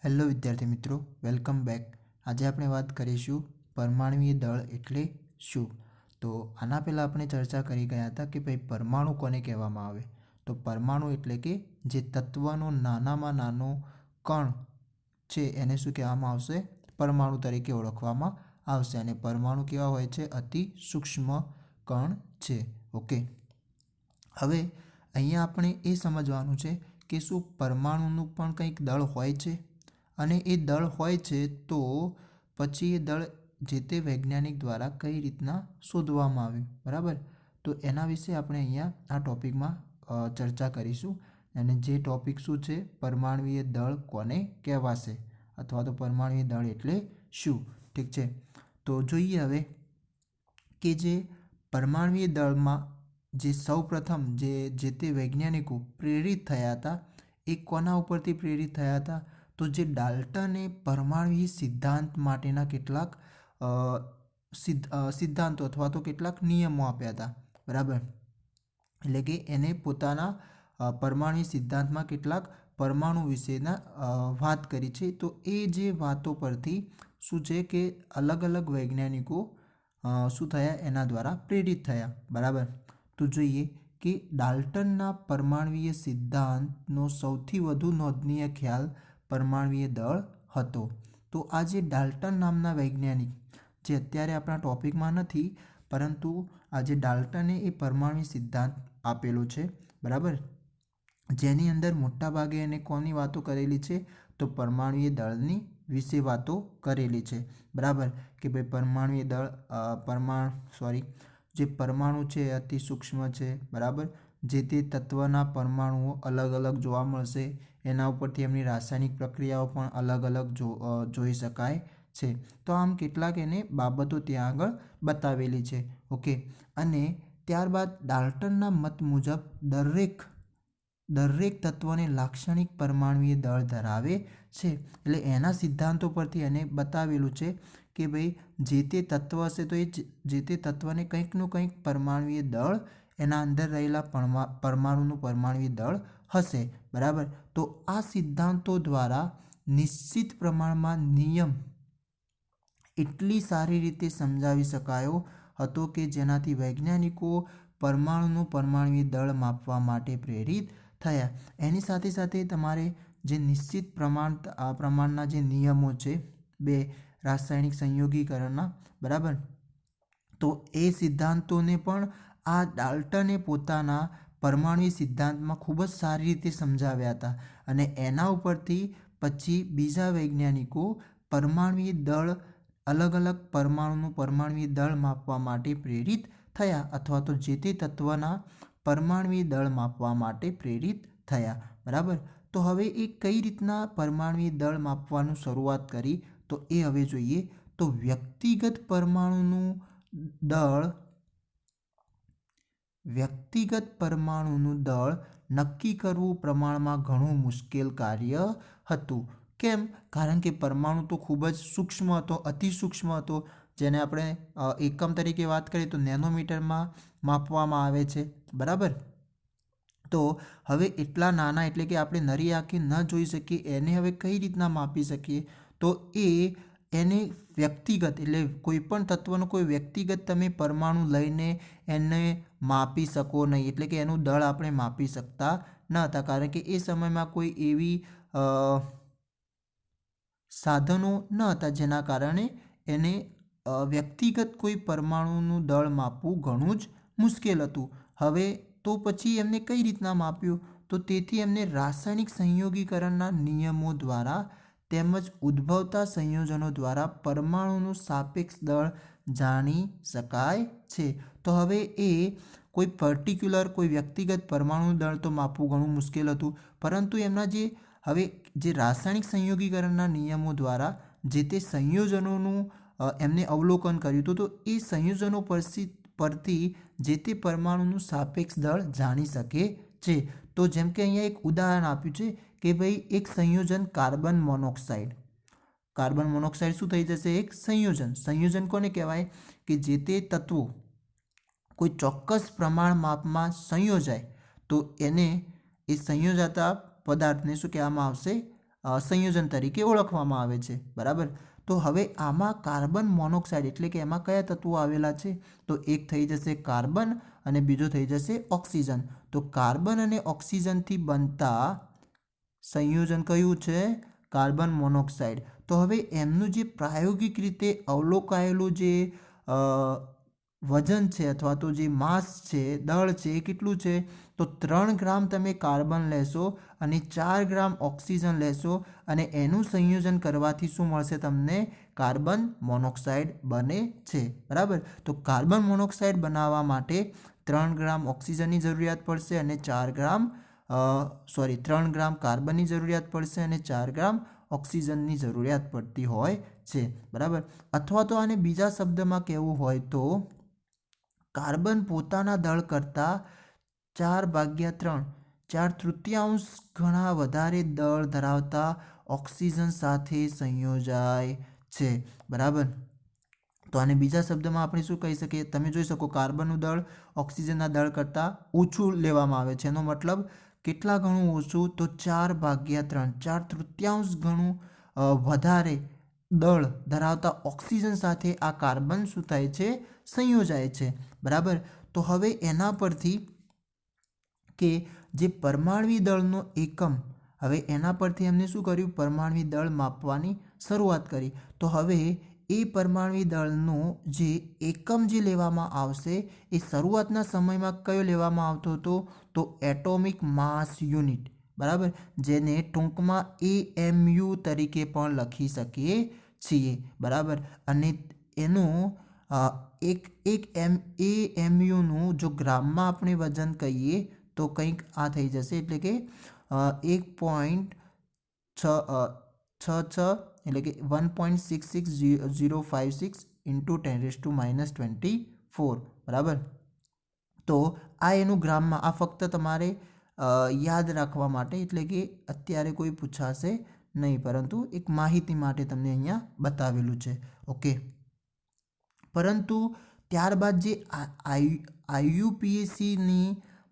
Hello વિદ્યાર્થી મિત્રો, welcome back. આજે આપણે વાત કરીશું પરમાણુય દળ એટલે શું. તો આના પહેલાં આપણે ચર્ચા કરી ગયા હતા કે ભાઈ પરમાણુ કોને કહેવામાં આવે. તો પરમાણુ એટલે કે જે તત્વનો નાનામાં નાનો કણ છે એને શું કહેવામાં આવશે? પરમાણુ તરીકે ઓળખવામાં આવશે. અને પરમાણુ કેવા હોય છે? અતિ સૂક્ષ્મ કણ છે. ઓકે, હવે અહીંયા આપણે એ સમજવાનું છે કે શું પરમાણુનું પણ કંઈક દળ હોય છે, અને એ દળ હોય છે તો પછી એ દળ જે તે વૈજ્ઞાનિક દ્વારા કઈ રીતના શોધવામાં આવ્યું, બરાબર. તો એના વિશે આપણે અહીંયા આ ટૉપિકમાં ચર્ચા કરીશું. અને જે ટૉપિક શું છે? પરમાણુય દળ કોને કહેવાશે, અથવા તો પરમાણુય દળ એટલે શું. ઠીક છે, તો જોઈએ હવે કે જે પરમાણુય દળમાં જે સૌપ્રથમ જે તે વૈજ્ઞાનિકો પ્રેરિત થયા હતા એ કોના ઉપરથી પ્રેરિત થયા હતા? તો જે ડાલ્ટને પરમાણુય સિદ્ધાંત માટેના કેટલાક સિદ્ધાંતો અથવા તો કેટલાક નિયમો આપ્યા હતા, બરાબર. એટલે કે એને પોતાના પરમાણુય સિદ્ધાંતમાં કેટલાક પરમાણુ વિશેના વાત કરી છે. તો એ જે વાતો પરથી શું છે કે અલગ અલગ વૈજ્ઞાનિકો શું થયા? એના દ્વારા પ્રેરિત થયા, બરાબર. તો જોઈએ કે ડાલ્ટનના પરમાણુય સિદ્ધાંતનો સૌથી વધુ નોંધનીય ખ્યાલ પરમાણુય દળ હતો. તો આ જે ડાલ્ટન નામના વૈજ્ઞાનિક, જે અત્યારે આપણા ટોપિકમાં નથી, પરંતુ આજે ડાલ્ટને એ પરમાણુય સિદ્ધાંત આપેલો છે, બરાબર, જેની અંદર મોટાભાગે એને કોની વાતો કરેલી છે? તો પરમાણુય દળની વિશે વાતો કરેલી છે, બરાબર. કે ભાઈ પરમાણુય દળ જે પરમાણુ છે એ અતિ સૂક્ષ્મ છે, બરાબર. જે તે તત્વના પરમાણુઓ અલગ અલગ જોવા મળશે. એના ઉપરથી એમની રાસાયણિક પ્રક્રિયાઓ પણ અલગ અલગ જોઈ શકાય છે. તો આમ કેટલાક એને બાબતો ત્યાં આગળ બતાવેલી છે. ઓકે, અને ત્યારબાદ ડાલ્ટનના મત મુજબ દરેક તત્વને લાક્ષણિક પરમાણુય દળ ધરાવે છે. એટલે એના સિદ્ધાંતો પરથી એને બતાવેલું છે કે ભાઈ જે તે તત્વ હશે તો એ જે તે તત્વને કંઈકનું કંઈક પરમાણુય દળ, એના અંદર રહેલા પરમાણુનું પરમાણુય દળ હશે, બરાબર. તો આ સિદ્ધાંતો દ્વારા નિશ્ચિત પ્રમાણમાં નિયમ એટલી સારી રીતે સમજાવી શકાયો હતો કે જેનાથી વૈજ્ઞાનિકો પરમાણુનું પરમાણુય દળ માપવા માટે પ્રેરિત થયા. એની સાથે સાથે તમારે જે નિશ્ચિત પ્રમાણના જે નિયમો છે, બે રાસાયણિક સંયોગીકરણના, બરાબર, તો એ સિદ્ધાંતોને પણ આ ડાલ્ટને પોતાના પરમાણુય સિદ્ધાંતમાં ખૂબ જ સારી રીતે સમજાવ્યા હતા. અને એના ઉપરથી પછી બીજા વૈજ્ઞાનિકો પરમાણુય દળ, અલગ અલગ પરમાણુનું પરમાણુય દળ માપવા માટે પ્રેરિત થયા, અથવા તો જે તે તત્વના પરમાણુય દળ માપવા માટે પ્રેરિત થયા, બરાબર. તો હવે એ કઈ રીતના પરમાણુય દળ માપવાનું શરૂઆત કરી, તો એ હવે જોઈએ. તો વ્યક્તિગત પરમાણુનું દળ નક્કી કરવું પ્રમાણમાં ઘણું મુશ્કેલ કાર્ય હતું. કેમ? કારણ કે પરમાણુ તો ખૂબ જ સૂક્ષ્મ હતો, અતિ સૂક્ષ્મ હતો, જેને આપણે એકમ તરીકે વાત કરીએ તો નેનોમીટરમાં માપવામાં આવે છે, બરાબર. તો હવે એટલા નાના, એટલે કે આપણે નરી આંખે ન જોઈ શકીએ, એને હવે કઈ રીતના માપી શકીએ? તો એને વ્યક્તિગત, એટલે કોઈ પણ તત્વનો કોઈ વ્યક્તિગત તમે પરમાણુ લઈને એને માપી શકો નહીં. એટલે કે એનું દળ આપણે માપી શકતા ન હતા, કારણ કે એ સમયમાં કોઈ એવી સાધનો ન હતા જેના કારણે એને વ્યક્તિગત કોઈ પરમાણુનું દળ માપવું ઘણું જ મુશ્કેલ હતું. હવે તો પછી એમને કઈ રીતના માપ્યું? તો તેથી એમને રાસાયણિક સંયોગીકરણના નિયમો દ્વારા તેમજ ઉદ્ભવતા સંયોજનો દ્વારા પરમાણુનું સાપેક્ષ દળ જાણી શકાય છે. તો હવે એ કોઈ પર્ટિક્યુલર કોઈ વ્યક્તિગત પરમાણુ દળ તો માપવું ઘણું મુશ્કેલ હતું, પરંતુ એમના જે રાસાયણિક સંયોગીકરણના નિયમો દ્વારા જે તે સંયોજનોનું એમને અવલોકન કર્યું હતું, તો એ સંયોજનો પરથી જે તે પરમાણુનું સાપેક્ષ દળ જાણી શકે છે. તો જેમ કે અહીંયા એક ઉદાહરણ આપ્યું છે કે ભાઈ એક સંયોજન કાર્બન મોનોક્સાઇડ શું થઈ જશે? એક સંયોજન કોને કહેવાય? કે જે તે તત્વો કોઈ ચોક્કસ પ્રમાણ માપમાં સંયોજાય તો એને એ સંયોજાતા પદાર્થને શું કહેવામાં આવશે? સંયોજન તરીકે ઓળખવામાં આવે છે, બરાબર. તો હવે આમાં કાર્બન મોનોક્સાઇડ એટલે કે એમાં કયા તત્વો આવેલા છે? તો એક થઈ જશે કાર્બન અને બીજો થઈ જશે ઓક્સિજન. તો કાર્બન અને ઓક્સિજનથી બનતા સંયોજન કયું છે? Carbon monoxide. તો હવે એમનું જે પ્રાયોગિક રીતે અવલોકાયેલું જે વજન છે અથવા તો જે માસ છે, દળ છે, એ કેટલું છે? તો 3 ગ્રામ તમે કાર્બન લેશો અને 4 ગ્રામ ઓક્સિજન લેશો અને એનું સંયોજન કરવાથી શું મળશે તમને? કાર્બન મોનોક્સાઇડ બને છે, બરાબર. તો કાર્બન મોનોક્સાઇડ બનાવવા માટે 3 ગ્રામ ઓક્સિજનની જરૂરિયાત પડશે અને 3 ગ્રામ કાર્બનની જરૂરિયાત પડશે અને 4 ગ્રામ ઓક્સિજનની જરૂરિયાત પડતી હોય છે, બરાબર. અથવા તો આને બીજા શબ્દમાં કહેવું હોય તો કાર્બન પોતાના દળ કરતાં 4/3 4/3 ગણા વધારે દળ ધરાવતા ઓક્સિજન સાથે સંયોજાય છે, બરાબર. તો આને બીજા શબ્દમાં આપણે શું કહી શકીએ? તમે જોઈ શકો કાર્બનનું દળ ઓક્સિજનના દળ કરતાં ઓછું લેવામાં આવે છે. એનો મતલબ કેટલા ગણું ઓછું? તો 4/3 4/3 ગણું વધારે દળ ધરાવતા ઓક્સિજન સાથે આ કાર્બન શું થાય છે? સંયોજાય છે, બરાબર. તો હવે એના પરથી કે જે પરમાણ્વીય દળનો એકમ, હવે એના પરથી એમને શું કર્યું? પરમાણ્વીય દળ માપવાની શરૂઆત કરી. તો હવે એ પરમાણ્વીય દળનો જે એકમ જે લેવામાં આવશે એ શરૂઆતના સમયમાં કયો લેવામાં આવતો હતો? તો એટોમિક માસ યુનિટ, બરાબર, જેને ટૂંકમાં AMU તરીકે પણ લખી શકીએ છીએ, બરાબર. અને એનું એક AMUનું જો ગ્રામમાં આપણે વજન કહીએ તો કંઈક આ થઈ જશે, એટલે કે 1.66 એટલે કે 1.66056 × 10⁻²4, બરાબર. તો આ એનું ગ્રામમાં, આ ફક્ત તમારે યાદ રાખવા માટે, એટલે કે અત્યારે કોઈ પૂછાશે નહીં, પરંતુ એક માહિતી માટે તમને અહીંયા બતાવેલું છે, ઓકે. પરંતુ ત્યારબાદ જે IUPACની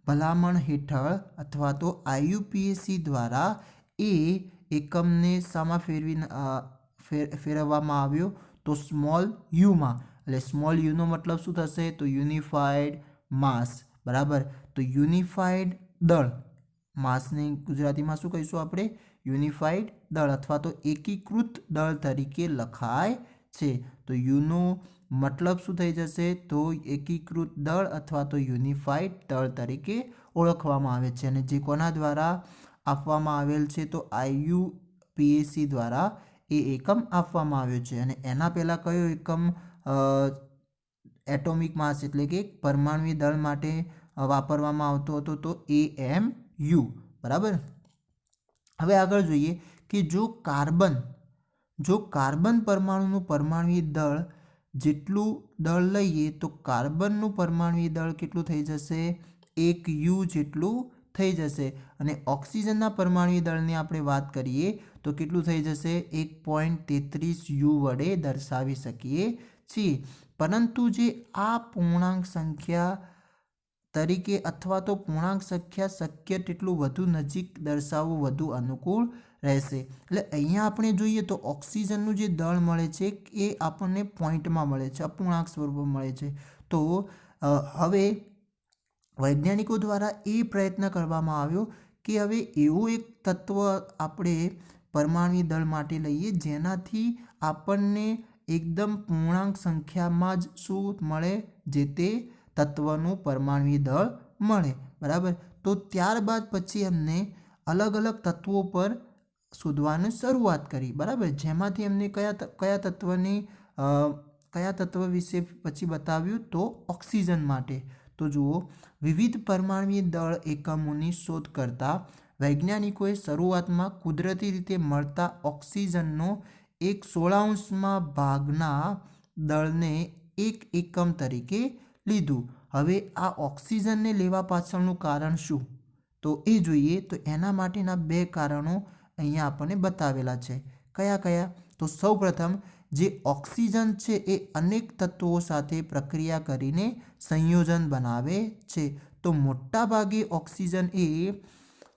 ભલામણ હેઠળ અથવા તો IUPAC દ્વારા એ એકમને શામાં ફેરવવામાં આવ્યો? તો સ્મોલ યુમાં. એટલે સ્મોલ યુનો મતલબ શું થશે? તો યુનિફાઈડ માસ, બરાબર. તો યુનિફાઈડ દળ, માસને ગુજરાતીમાં શું કહીશું આપણે? યુનિફાઈડ દળ અથવા તો એકીકૃત દળ તરીકે લખાય છે. તો યુનો મતલબ શું થઈ જશે? તો એકીકૃત દળ અથવા તો યુનિફાઈડ દળ તરીકે ઓળખવામાં આવે છે. અને જે કોના દ્વારા આપવામાં આવેલ છે? તો IUPAC દ્વારા એ એકમ આપવામાં આવ્યો છે. અને એના પહેલાં કયો એકમ એટોમિક માસ એટલે કે પરમાણ્વીય દળ માટે વાપરવામાં આવતો હતો? તો AMU, બરાબર. હવે આગળ જોઈએ કે જો કાર્બન પરમાણુનું પરમાણ્વીય દળ જેટલું દળ લઈએ તો કાર્બનનું પરમાણ્વીય દળ કેટલું થઈ જશે? 1U જેટલું થઈ જશે. અને ઓક્સિજનના પરમાણ્વીય દળની આપણે વાત કરીએ તો કેટલું થઈ જશે? 1.33U વડે દર્શાવી શકીએ છીએ. પરંતુ જે આ પૂર્ણાંક સંખ્યા તરીકે અથવા તો પૂર્ણાંક સંખ્યા શક્ય તેટલું વધુ નજીક દર્શાવવું વધુ અનુકૂળ રહેશે. એટલે અહીંયા આપણે જોઈએ તો ઓક્સિજનનું જે દળ મળે છે એ આપણને પોઈન્ટમાં મળે છે, અપૂર્ણાંક સ્વરૂપમાં મળે છે. તો હવે વૈજ્ઞાનિકો દ્વારા એ પ્રયત્ન કરવામાં આવ્યો કે હવે એવું એક તત્વ આપણે પરમાણ્વીય દળ માટે લઈએ જેનાથી આપણને એકદમ પૂર્ણાંક સંખ્યામાં જ શું મળે? જે તે તત્વનું પરમાણ્વીય દળ મળે, બરાબર. તો ત્યારબાદ પછી એમને અલગ અલગ તત્વો પર શોધવાની શરૂઆત કરી, બરાબર. જેમાંથી એમને કયા તત્વ વિશે પછી બતાવ્યું? તો ઓક્સિજન માટે. તો જુઓ, વિવિધ પરમાણ્વીય દળ એકમોની શોધ કરતા વૈજ્ઞાનિકોએ શરૂઆતમાં કુદરતી રીતે મળતા ઓક્સિજનનો 1/16 ભાગના દળને એક એકમ તરીકે લીધું. હવે આ ઓક્સિજનને લેવા પાછળનું કારણ શું? તો એ જોઈએ તો એના માટેના 2 કારણો અહીંયા આપણને બતાવેલા છે. કયા? તો સૌપ્રથમ જે ઓક્સિજન છે એ અનેક તત્વો સાથે પ્રક્રિયા કરીને સંયોજન બનાવે છે. તો મોટા ભાગે ઓક્સિજન એ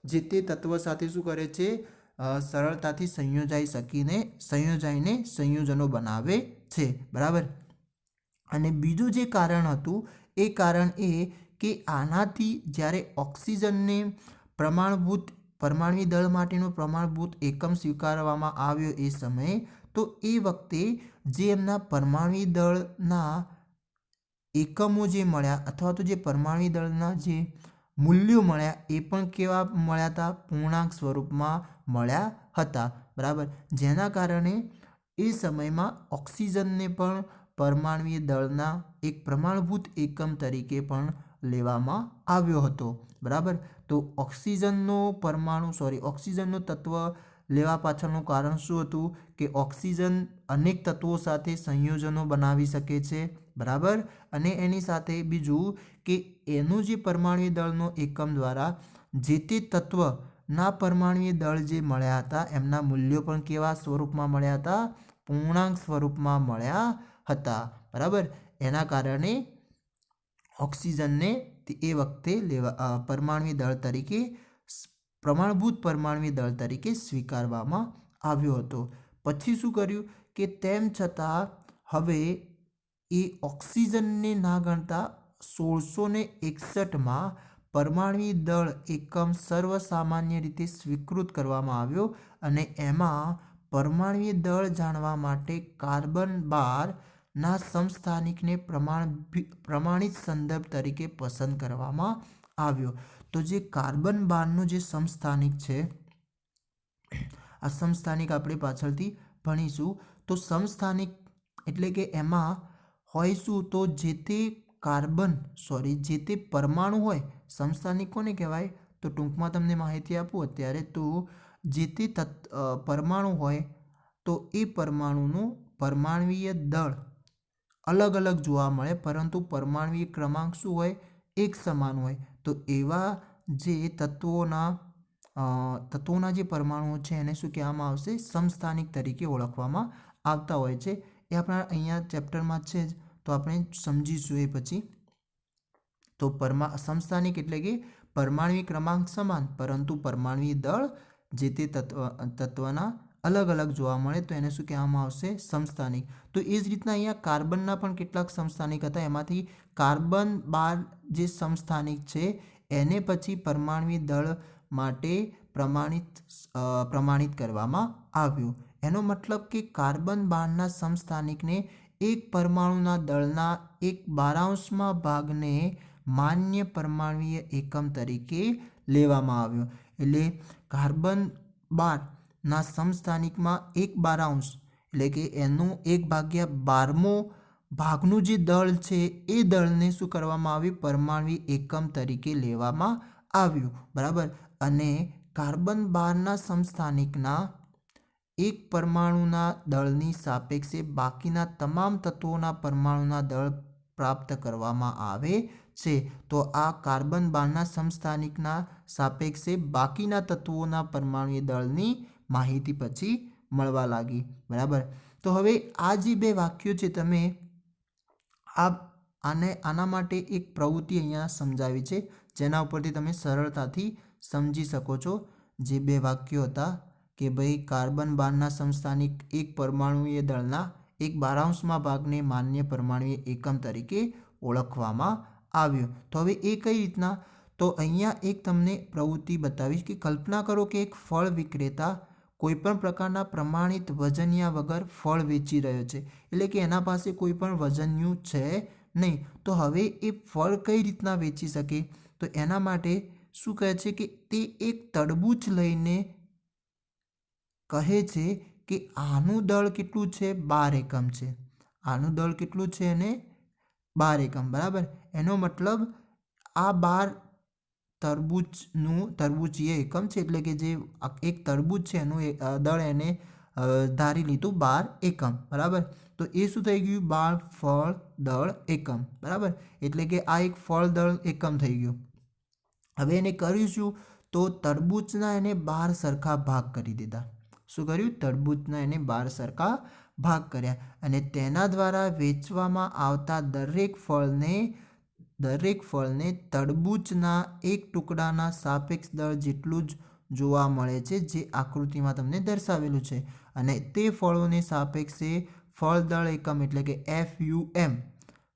જે તે તત્વ સાથે શું કરે છે? સરળતાથી સંયોજાઈને સંયોજનો બનાવે છે, બરાબર. અને બીજું જે કારણ હતું એ કારણ એ કે આનાથી જ્યારે ઓક્સિજનને પરમાણ્વીય દળ માટેનો પ્રમાણભૂત એકમ સ્વીકારવામાં આવ્યો એ સમયે, તો એ વખતે જે એમના પરમાણ્વીય દળના એકમો જે મળ્યા અથવા તો જે પરમાણ્વીય દળના જે મૂલ્યો મળ્યા એ પણ કેવા મળ્યા હતા? પૂર્ણાંક સ્વરૂપમાં મળ્યા હતા, બરાબર. જેના કારણે એ સમયમાં ઓક્સિજનને પણ પરમાણ્વીય દળના એક પ્રમાણભૂત એકમ તરીકે પણ લેવામાં આવ્યો હતો, બરાબર. તો ઓક્સિજનનો તત્વ લેવા પાછળનું કારણ શું હતું? કે ઓક્સિજન અનેક તત્વો સાથે સંયોજનો બનાવી શકે છે, બરાબર. અને એની સાથે બીજું કે એનું જે પરમાણ્વીય દળનો એકમ દ્વારા જે તે તત્વના પરમાણ્વીય દળ જે મળ્યા હતા એમના મૂલ્યો પણ કેવા સ્વરૂપમાં મળ્યા હતા? પૂર્ણાંક સ્વરૂપમાં મળ્યા હતા, બરાબર. એના કારણે ઓક્સિજનને એ વખતે પરમાણ્વીય દળ તરીકે પ્રમાણભૂત પરમાણ્વીય દળ તરીકે સ્વીકારવામાં આવ્યો હતો. પછી શું કર્યું કે તેમ છતાં હવે એ ઓક્સિજનને ના ગણતા 1661માં પરમાણ્વીય દળ એકમ સર્વસામાન્ય રીતે સ્વીકૃત કરવામાં આવ્યો અને એમાં પરમાણ્વીય દળ જાણવા માટે કાર્બન 12ના સમસ્થાનિકને પ્રમાણિત સંદર્ભ તરીકે પસંદ કરવામાં આવ્યો. તો જે કાર્બન 12નો જે સમસ્થાનિક છે, આ સમસ્થાનિક આપણે પાછળથી ભણીશું. તો સમસ્થાનિક એટલે કે એમાં હોય શું? તો જે તે પરમાણુ હોય, સમસ્થાનિક કોને કહેવાય? તો ટૂંકમાં તમને માહિતી આપું અત્યારે. તો જે તે પરમાણુ હોય તો એ પરમાણુનું પરમાણ્વીય દળ અલગ અલગ જોવા મળે, પરંતુ પરમાણ્વીય ક્રમાંક શું હોય? એક સમાન હોય. તો એવા જે તત્વોના જે પરમાણુઓ છે એને શું કહેવામાં આવશે? સમસ્થાનિક તરીકે ઓળખવામાં આવતા હોય છે. એ આપણા અહીંયા ચેપ્ટરમાં છે જ, તો આપણે સમજીશું એ પછી. તો સમસ્થાનિક એટલે કે પરમાણ્વીય ક્રમાંક સમાન પરંતુ પરમાણ્વીય દળ જે તે તત્વના અલગ અલગ જોવા મળે તો એને શું કહેવામાં આવશે? સમસ્થાનિક. તો એ જ રીતના અહીંયા કાર્બનના પણ કેટલાક સમસ્થાનિક હતા. એમાંથી કાર્બન 12 જે સમસ્થાનિક છે એને પછી પરમાણ્વીય દળ માટે પ્રમાણિત કરવામાં આવ્યું. એનો મતલબ કે કાર્બન 12ના સમસ્થાનિકને એક પરમાણુના દળના 1/12 ભાગને માન્ય પરમાણ્વીય એકમ તરીકે લેવામાં આવ્યો. એટલે કાર્બન 12ના સમસ્થાનિકમાં 1/12 એટલે કે એનું 1/12 ભાગનું જે દળ છે એ દળને શું કરવામાં આવ્યું? પરમાણ્વીય એકમ તરીકે લેવામાં આવ્યું, બરાબર. અને કાર્બન 12ના સમસ્થાનિકના એક પરમાણુના દળની સાપેક્ષે બાકીના તમામ તત્વોના પરમાણુના દળ પ્રાપ્ત કરવામાં આવે છે. તો આ કાર્બન 12ના સમસ્થાનિકના સાપેક્ષે બાકીના તત્વોના પરમાણ્વીય દળની માહિતી પછી મળવા લાગી, બરાબર. તો હવે આ જે બે વાક્યો છે તમે આના માટે એક પ્રવૃત્તિ અહીંયા સમજાવી છે જેના ઉપરથી તમે સરળતાથી સમજી શકો છો. જે બે વાક્યો હતા કે ભાઈ કાર્બન 12ના સમસ્થાનિક એક પરમાણુય દળના 1/12 ભાગને માન્ય પરમાણુય એકમ તરીકે ઓળખવામાં આવ્યો. તો હવે એ કઈ રીતના? તો અહીંયા એક તમને પ્રવૃત્તિ બતાવીશ કે કલ્પના કરો કે એક ફળ વિક્રેતા કોઈપણ પ્રકારના પ્રમાણિત વજનિયા વગર ફળ વેચી રહ્યો છે. એટલે કે એના પાસે કોઈ પણ વજનિયું છે નહીં. તો હવે એ ફળ કઈ રીતના વેચી શકે? તો એના માટે શું કહે છે કે તે એક તરબૂચ લઈને કહે છે કે આનું દળ કેટલું છે? 12 એકમ છે. આનું દળ કેટલું છે? એને 12 એકમ, બરાબર. એનો મતલબ આ 12 તરબૂચીય એકમ છે. એટલે કે જે એક તરબૂચ છે એનું દળ એને ધારી લીધું 12 એકમ, બરાબર. તો એ શું થઈ ગયું? 12 ફળ દળ એકમ, બરાબર. એટલે કે આ એક ફળ દળ એકમ થઈ ગયું. હવે એને કર્યું શું? તો તરબૂચના એને 12 સરખા ભાગ કરી દીધા. શું કર્યું? તરબૂચના એને 12 સરખા ભાગ કર્યા અને તેના દ્વારા વેચવામાં આવતા દરેક ફળને તરબૂચના એક ટુકડાના સાપેક્ષ દળ જેટલું જ જોવા મળે છે, જે આકૃતિમાં તમને દર્શાવેલું છે. અને તે ફળોને સાપેક્ષે ફળ દળ એકમ એટલે કે FUM,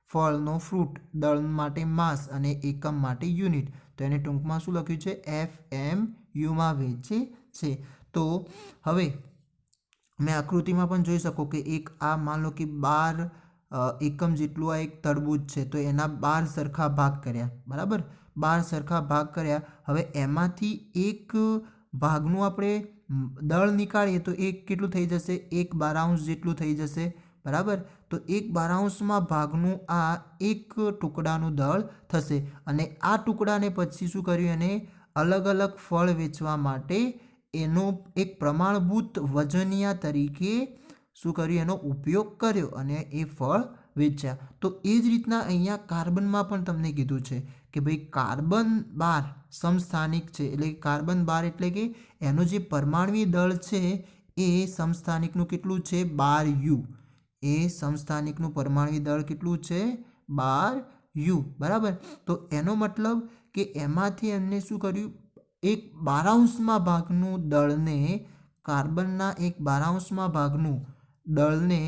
ફળનો ફ્રૂટ, દળ માટે માસ અને એકમ માટે યુનિટ. તો એને ટૂંકમાં શું લખ્યું છે? FMUમાં વહેંચે છે. તો હવે મેં આકૃતિમાં પણ જોઈ શકો કે એક આ માન લો કે 12 એકમ જેટલું આ એક તરબૂચ છે, તો એના 12 સરખા ભાગ કર્યા, બરાબર? 12 સરખા ભાગ કર્યા. હવે એમાંથી એક ભાગનું આપણે દળ નીકાળીએ તો એક કેટલું થઈ જશે? 1/12 જેટલું થઈ જશે, બરાબર? તો 1/12 ભાગનું આ એક ટુકડાનું દળ થશે. અને આ ટુકડાને પછી શું કર્યું? એને અલગ અલગ ફળ વેચવા માટે એનો એક પ્રમાણભૂત વજનિયા તરીકે શું કર્યું? એનો ઉપયોગ કર્યો અને એ ફળ વેચ્યા. તો એ જ રીતના અહીંયા કાર્બનમાં પણ તમને કીધું છે કે ભાઈ કાર્બન 12 સમસ્થાનિક છે. એટલે કાર્બન 12 એટલે કે એનો જે પરમાણ્વીય દળ છે એ સમસ્થાનિકનું કેટલું છે? 12U. એ સમસ્થાનિકનું પરમાણ્વીય દળ કેટલું છે? 12U, બરાબર? તો એનો મતલબ કે એમાંથી એમને શું કર્યું? 1/12 ભાગનું દળને, કાર્બનના 1/12 ભાગનું દળને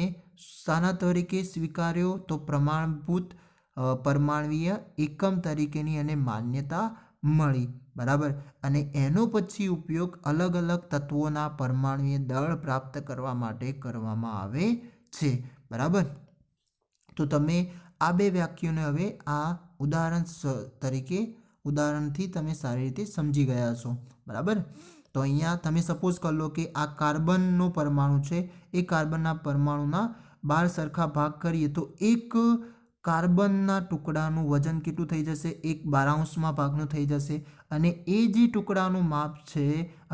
શાના તરીકે સ્વીકાર્યો? તો પ્રમાણભૂત પરમાણ્વીય એકમ તરીકેની એને માન્યતા મળી, બરાબર? અને એનો પછી ઉપયોગ અલગ અલગ તત્વોના પરમાણ્વીય દળ પ્રાપ્ત કરવા માટે કરવામાં આવે છે, બરાબર? તો તમે આ બે વાક્યોને હવે આ ઉદાહરણ તરીકે ઉદાહરણથી તમે સારી રીતે સમજી ગયા છો, બરાબર? તો અહીંયા તમે સપોઝ કરી લો કે આ કાર્બનનો પરમાણુ છે, એ કાર્બનના પરમાણુના 12 સરખા ભાગ કરીએ તો એક કાર્બનના ટુકડાનું વજન કેટલું થઈ જશે? 1/12 ભાગનું થઈ જશે. અને એ જે ટુકડાનું માપ છે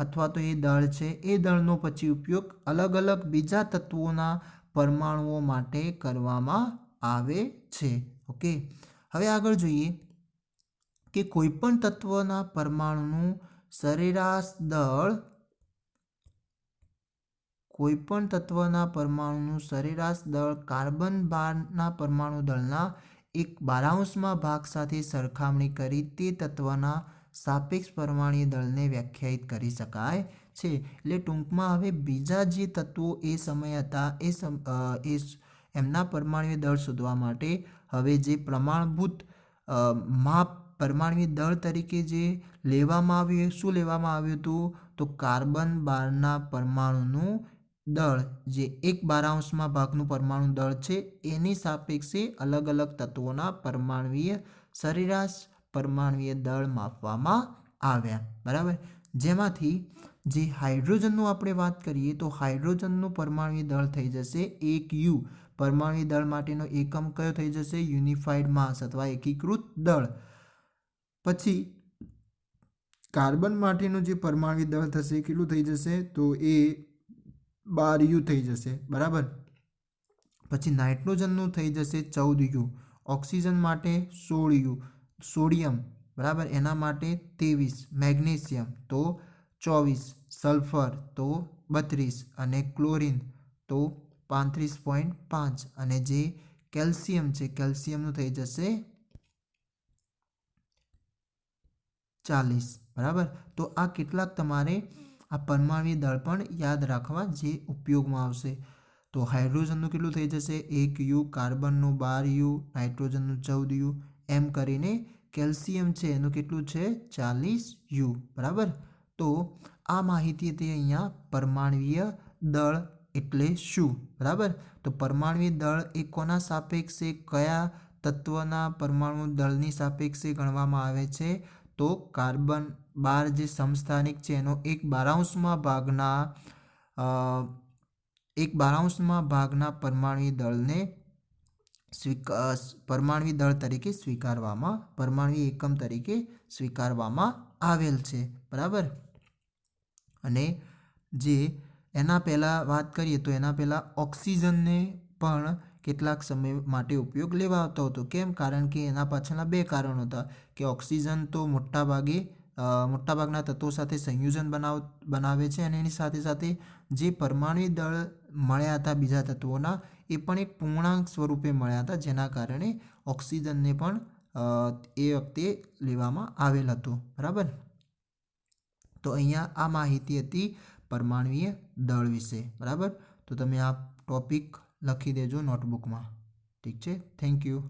અથવા તો એ દળ છે, એ દળનો પછી ઉપયોગ અલગ અલગ બીજા તત્વોના પરમાણુઓ માટે કરવામાં આવે છે. ઓકે, હવે આગળ જોઈએ કે કોઈપણ તત્વના પરમાણુનું સરેરાશ દળ, કોઈપણ તત્વના પરમાણુનું સરેરાશ દળ કાર્બન 12ના પરમાણુ દળના 1/12 ભાગ સાથે સરખામણી કરી તે તત્વના સાપેક્ષ પરમાણ્વીય દળને વ્યાખ્યાયિત કરી શકાય છે. એટલે ટૂંકમાં હવે બીજા જે તત્વો એ સમય હતા એ એમના પરમાણ્વીય દળ શોધવા માટે હવે જે પ્રમાણભૂત માપ પરમાણ્વીય દળ તરીકે જે લેવામાં આવ્યું, શું લેવામાં આવ્યું હતું? તો કાર્બન 12ના પરમાણુનું દળ, જે 1/12 ભાગનું પરમાણુ દળ છે, એની સાપેક્ષે અલગ અલગ તત્વોના પરમાણ્વીય સરેરાશ પરમાણ્વીય દળ માપવામાં આવ્યા, બરાબર? જેમાંથી જે હાઇડ્રોજનનું આપણે વાત કરીએ તો હાઇડ્રોજનનું પરમાણ્વીય દળ થઈ જશે 1U. પરમાણ્વીય દળ માટેનો એકમ કયો થઈ જશે? યુનિફાઈડ માસ અથવા એકીકૃત દળ. પછી કાર્બન માટેનું જે પરમાણ્વીય દળ થશે કેટલું થઈ જશે? તો એ 12U થઈ જશે, બરાબર? પછી નાઇટ્રોજનનું થઈ જશે 14U. ઓક્સિજન માટે 16U. સોડિયમ, બરાબર, એના માટે 23. મેગ્નેશિયમ તો 24. સલ્ફર તો 32 અને ક્લોરિન તો 35.5. અને જે કેલ્શિયમ છે, કેલ્શિયમનું થઈ જશે 40, બરાબર? તો આ કેટલાક તમારે આ પરમાણ્વીય દળ પણ યાદ રાખવા જે ઉપયોગમાં આવશે. તો હાઇડ્રોજનનું કેટલું થઈ જશે? 1U, કાર્બનનું 12U, નાઇટ્રોજનનું 14U, એમ કરીને કેલ્શિયમ છે એનું કેટલું છે? 40U, બરાબર? તો આ માહિતી હતી અહીંયા પરમાણ્વીય દળ એટલે શું, બરાબર? તો પરમાણ્વીય દળ એ કોના સાપેક્ષે, કયા તત્વના પરમાણુ દળની સાપેક્ષે ગણવામાં આવે છે? તો કાર્બન 12 જે સમસ્થાનિક છે એનો 1/12 ભાગના 1/12 ભાગના પરમાણ્વીય દળને પરમાણ્વીય દળ તરીકે સ્વીકારવામાં, પરમાણ્વીય એકમ તરીકે સ્વીકારવામાં આવેલ છે, બરાબર? અને જે એના પહેલાં વાત કરીએ તો એના પહેલાં ઓક્સિજનને પણ કેટલાક સમય માટે ઉપયોગ લેવાતો હતો. કેમ? કારણ કે એના પાછળના બે કારણો હતા કે ઓક્સિજન તો મોટાભાગના તત્વો સાથે સંયોજન બનાવે છે અને એની સાથે સાથે જે પરમાણ્વીય દળ મળ્યા હતા બીજા તત્વોના એ પણ એક પૂર્ણાંક સ્વરૂપે મળ્યા હતા, જેના કારણે ઓક્સિજનને પણ એ વખતે લેવામાં આવેલ હતું, બરાબર? તો અહીંયા આ માહિતી હતી પરમાણ્વીય દળ વિશે, બરાબર. તો તમે આ ટોપિક લખી દેજો નોટબુકમાં. ઠીક છે. Thank you.